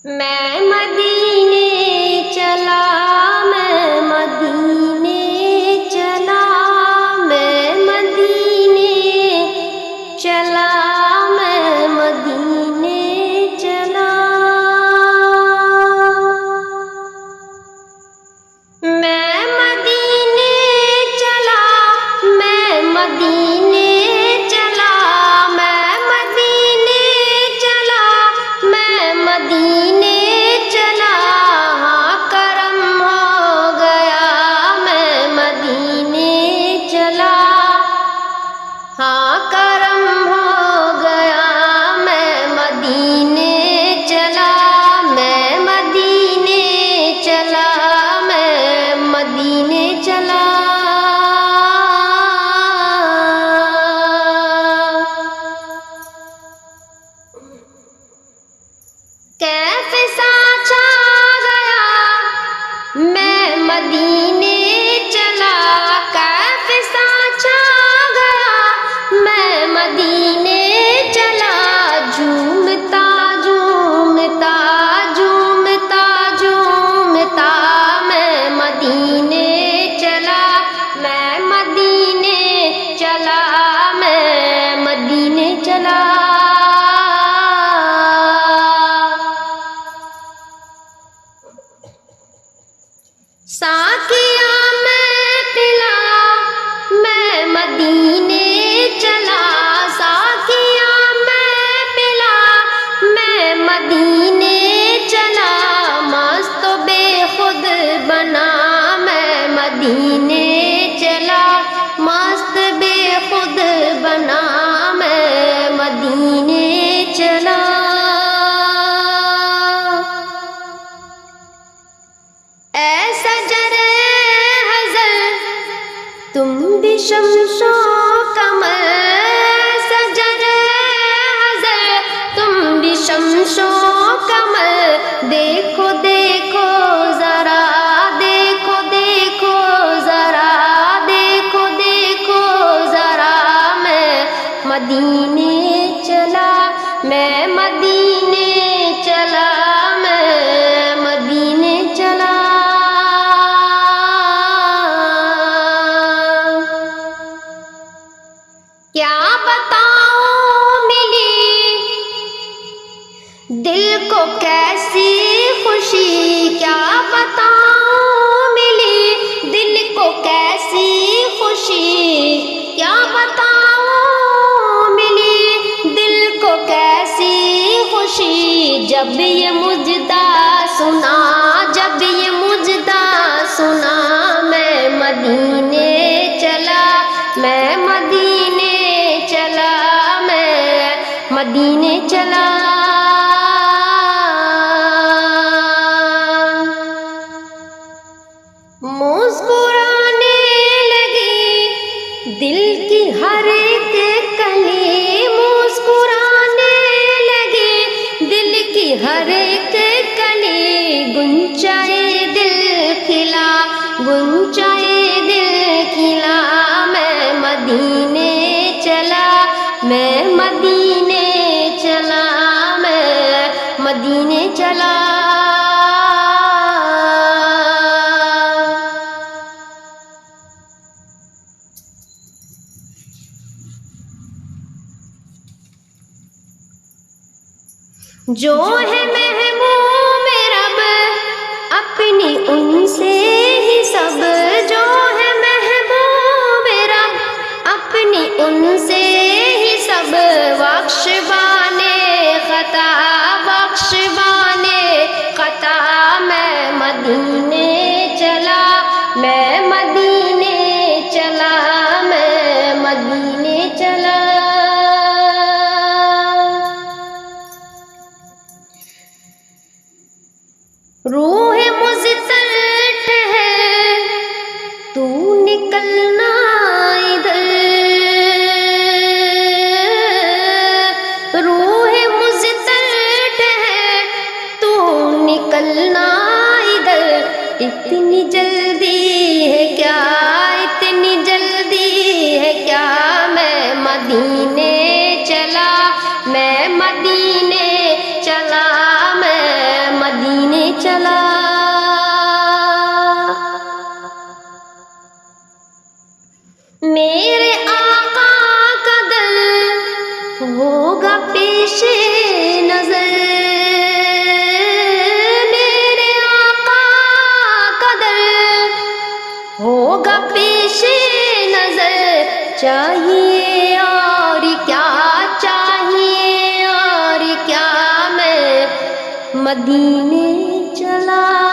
मैं मदीने चला, मैं मदीने चला, मैं मदीने चला, मैं मदीने चला। मैं मदीने चला, मैं मदीने चला, मैं मदीने चला, मैं मदीने चला। हाँ करम हो गया, मैं मदीने चला। हाँ करम हो गया, मैं मदीने चला, मैं मदीने चला, मैं मदीने चला। कैफे सा छा गया, मैं मदीने चला। कैफे सा छा गया, मैं मदीने चला। झूमता झूमता झूमता झूमता मैं मदीने चला, मैं मदीने चला, मैं मदीने चला। साकिया मैं पिला, मैं मदीने चला। साकिया मैं पिला, मैं मदीने चला। मस्त बेखुद बना, मैं मदीने चला। मस्त बेखुद बना, मैं मदीने चला। ऐसा जरे हज़र तुम भी शम्सो कमर, ऐसा जरे हज़र तुम भी शम्सो कमर। देखो देखो ज़रा, देखो देखो ज़रा, देखो देखो ज़रा। मैं मदीने चला, मैं मदीने चला, मैं मदीने चला। क्या बताऊं मिली दिल को कैसी खुशी, क्या बताऊं मिली दिल को कैसी खुशी। क्या बताऊं मिली दिल को कैसी खुशी। जब ये मुजदा सुना, जब ये मुजदा सुना। मैं मदीने चला, मैं मदीने चला, मैं मदीने चला। मुस्कुराने लगी दिल की हर एक कली, मुस्कुराने लगी दिल की हर एक कली। गुंचाए दिल खिला, गुंचाए दिल खिला। मैं मदीने चला, मैं मदीने चला, मैं मदीने चला। जो है महबूब रब अपनी उनसे ही सब, जो है महबूब रब अपनी उनसे ही सब। बख्शवाने खता, बख्शवाने खता। मैं मदीने चला, मैं मदीने चला, मैं मदीने चला। रूह मुज़तरट है तू निकलना इधर, रूह मुज़तरट है तू निकलना इधर। इतनी जल्दी है क्या, इतनी जल्दी है क्या। मैं मदीने चला, मैं मदीने चला, मैं चला। मेरे आका का दर होगा पेशे नजर, मेरे आका का दर होगा पेशे नजर। चाहिए और क्या चाहिए और क्या, मैं मदीने चला।